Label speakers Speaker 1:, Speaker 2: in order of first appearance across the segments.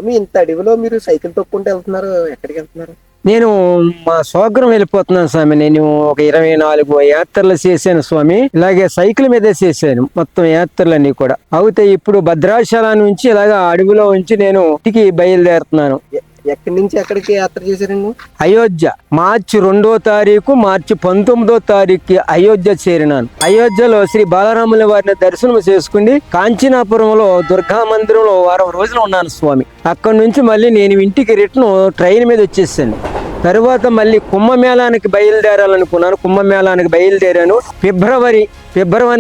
Speaker 1: స్వామి ఇంత అడవిలో మీరు సైకిల్ తొక్కుంటూ వెళ్తున్నారు, ఎక్కడికి వెళ్తున్నారు?
Speaker 2: నేను మా స్వగ్రం వెళ్ళిపోతున్నాను స్వామి. నేను ఒక 24 యాత్రలు చేశాను స్వామి. ఇలాగే సైకిల్ మీదే చేశాను మొత్తం యాత్రలన్నీ కూడా. అయితే ఇప్పుడు భద్రాచలం నుంచి ఇలాగా అడవిలో ఉంచి నేను ఇంటికి బయలుదేరుతున్నాను.
Speaker 1: ఎక్కడి నుంచి ఎక్కడికి యాత్ర చేశారండి?
Speaker 2: అయోధ్య. మార్చి 2వ తారీఖు, మార్చి 19వ తారీఖు అయోధ్య చేరినాను. అయోధ్యలో శ్రీ బాలరాముల వారిని దర్శనం చేసుకుని కాంచీనాపురంలో దుర్గా మందిరంలో వారం రోజులు ఉన్నాను స్వామి. అక్కడి నుంచి మళ్ళీ నేను ఇంటికి రిటర్న్ ట్రైన్ మీద వచ్చేసాను. తరువాత మళ్ళీ కుంభమేళానికి బయలుదేరాలనుకున్నాను. కుంభమేళానికి బయలుదేరాను. ఫిబ్రవరి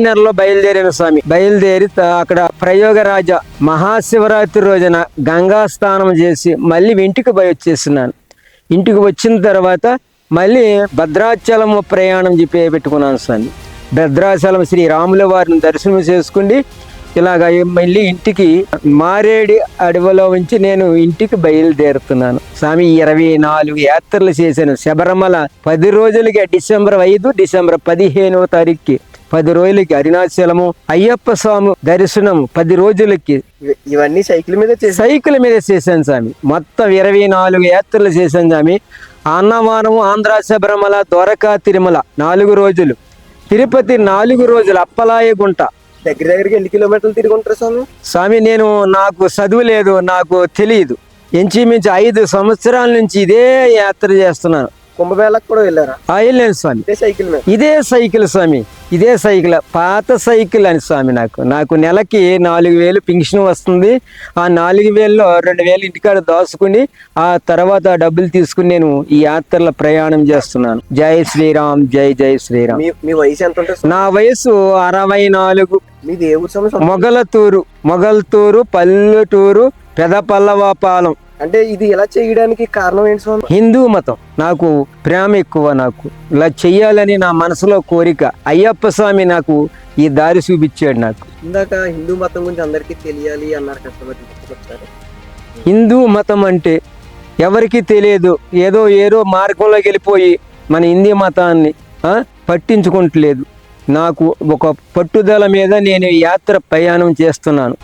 Speaker 2: నెలలో బయలుదేరాను స్వామి. బయలుదేరి అక్కడ ప్రయోగరాజ మహాశివరాత్రి రోజున గంగా స్నానం చేసి మళ్ళీ ఇంటికి వచ్చేస్తున్నాను. ఇంటికి వచ్చిన తర్వాత మళ్ళీ భద్రాచలం ప్రయాణం పెట్టుకున్నాను స్వామి. భద్రాచలం శ్రీ రాముల వారిని దర్శనం చేసుకుని ఇలాగ మళ్ళీ ఇంటికి మారేడి అడవిలో ఉంచి నేను ఇంటికి బయలుదేరుతున్నాను స్వామి. 24 యాత్రలు చేశాను. శబరిమల 10 రోజులకి డిసెంబర్ 5, డిసెంబర్ 15వ తారీఖుకి 10 రోజులకి అరుణాచలము, అయ్యప్ప స్వామి దర్శనం 10 రోజులకి.
Speaker 1: ఇవన్నీ సైకిల్ మీద
Speaker 2: చేశాను స్వామి. మొత్తం 24 యాత్రలు చేశాను స్వామి. అన్నవరము, ఆంధ్ర, శబరిమల, ద్వారకా, తిరుమల 4 రోజులు, తిరుపతి 4 రోజులు, అప్పలాయగుంట.
Speaker 1: దగ్గరికి ఎన్ని కిలోమీటర్లు తిరిగి ఉంటారు స్వామి?
Speaker 2: స్వామి నాకు చదువు లేదు, నాకు తెలియదు. ఇంచుమించు 5 సంవత్సరాల నుంచి ఇదే యాత్ర చేస్తున్నాను.
Speaker 1: కుంభమేళకు కూడా వెళ్ళారా?
Speaker 2: వెళ్ళాను స్వామి. ఇదే సైకిల్ స్వామి. ఇదే సైకిల్, పాత సైకిల్ అని స్వామి. నాకు నెలకి 4,000 పెన్షన్ వస్తుంది. ఆ 4,000లో 2,000 ఇంటికాడ దాచుకుని ఆ తర్వాత డబ్బులు తీసుకుని నేను ఈ యాత్రలో ప్రయాణం చేస్తున్నాను. జై శ్రీరామ్, జై జై శ్రీరామ్.
Speaker 1: మీ వయసు ఎంత ఉంటుంది?
Speaker 2: నా వయసు 64.
Speaker 1: మీది ఏ ఊరు?
Speaker 2: మొగల్తూరు పల్లెటూరు పెదపల్లవాపాలెం.
Speaker 1: అంటే ఇది ఇలా చేయడానికి కారణం ఏంటి స్వామి?
Speaker 2: హిందూ మతం. నాకు ప్రేమ ఎక్కువ. నాకు ఇలా చెయ్యాలని నా మనసులో కోరిక. అయ్యప్ప స్వామి నాకు ఈ దారి చూపించాడు. నాకు
Speaker 1: ఇందాక హిందూ మతం గురించి అందరికీ తెలియాలి అన్నారు కష్టపడి.
Speaker 2: హిందూ మతం అంటే ఎవరికి తెలియదు. ఏదో మార్గంలోకి వెళ్ళిపోయి మన హిందూ మతాన్ని పట్టించుకుంటలేదు. నాకు ఒక పట్టుదల మీద నేను యాత్ర ప్రయాణం చేస్తున్నాను.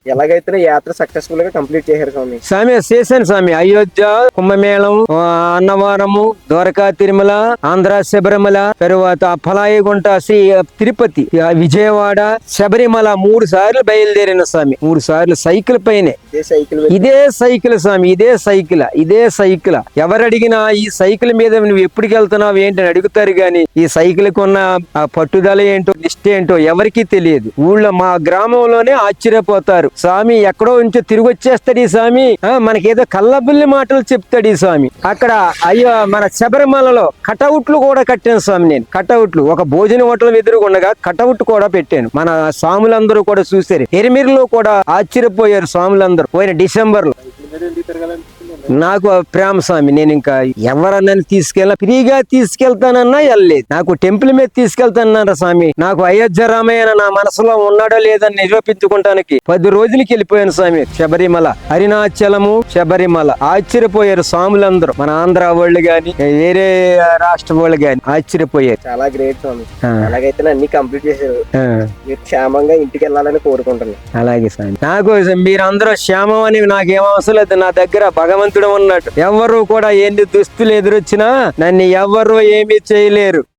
Speaker 1: ఎలాగైతే యాత్ర సక్సెస్ఫుల్ గా కంప్లీట్ చేశారు
Speaker 2: స్వామి. చేశాను స్వామి. అయోధ్య, కుంభమేళం, అన్నవరము, ద్వారకా, తిరుమల, ఆంధ్ర, శబరిమల, తరువాత అప్పలాయగుంట, శ్రీ తిరుపతి, విజయవాడ, శబరిమల 3 సార్లు బయలుదేరిన స్వామి. 3 సార్లు సైకిల్ పైనే. ఇదే సైకిల్ స్వామి. ఇదే సైకిల్. ఎవరు అడిగినా ఈ సైకిల్ మీద నువ్వు ఎప్పటికి వెళ్తున్నావు ఏంటని అడుగుతారు గాని ఈ సైకిల్ కొన్న పట్టుదల ఏంటో, నిష్ట ఏంటో ఎవరికీ తెలియదు. ఊళ్ళో మా గ్రామంలోనే ఆశ్చర్యపోతారు. స్వామి ఎక్కడో నుంచి తిరిగి వచ్చేస్తాడు ఈ స్వామి, మనకేదో కళ్ళబుల్లి మాటలు చెప్తాడు ఈ స్వామి. అక్కడ అయ్యో మన శబరిమలలో కటౌట్లు కూడా కట్టాను స్వామి. నేను కటౌట్లు ఒక భోజన హోటల్ ఎదురుగుండగా కటౌట్ కూడా పెట్టాను. మన స్వాములందరూ కూడా చూసారు. ఎరిమిరిలో కూడా ఆశ్చర్యపోయారు స్వాములందరూ. పోయిన డిసెంబర్ లో నాకు ప్రేమ స్వామి. నేను ఇంకా ఎవరన్నా ఫ్రీగా తీసుకెళ్తానన్నా వెళ్ళలేదు. నాకు టెంపుల్ మీద తీసుకెళ్తానన్నారా స్వామి. నాకు అయోధ్య రామయ్య నా మనసులో ఉన్నాడో లేదని నిరూపించుకుంటానికి 10 రోజులకి వెళ్ళిపోయాను స్వామి. శబరిమల, అరుణాచలము, శబరిమల. ఆశ్చర్యపోయారు స్వాములందరూ. మన ఆంధ్ర వాళ్ళు గాని వేరే రాష్ట్ర వాళ్ళు గాని ఆశ్చర్యపోయారు.
Speaker 1: చాలా గ్రేట్ స్వామి. అలాగైతే అన్ని కంప్లీట్ చేశారు. మీరు క్షేమంగా ఇంటికి వెళ్ళాలని కోరుకుంటున్నాను.
Speaker 2: అలాగే స్వామి. నాకు మీరందరూ క్షేమం అని నాకేం అవసరం లేదు. నా దగ్గర భగవంతుడు ఉన్నట్టు. ఎవరు కూడా ఎన్ని దుస్తులు ఎదురొచ్చినా నన్ను ఎవరు ఏమీ చేయలేరు.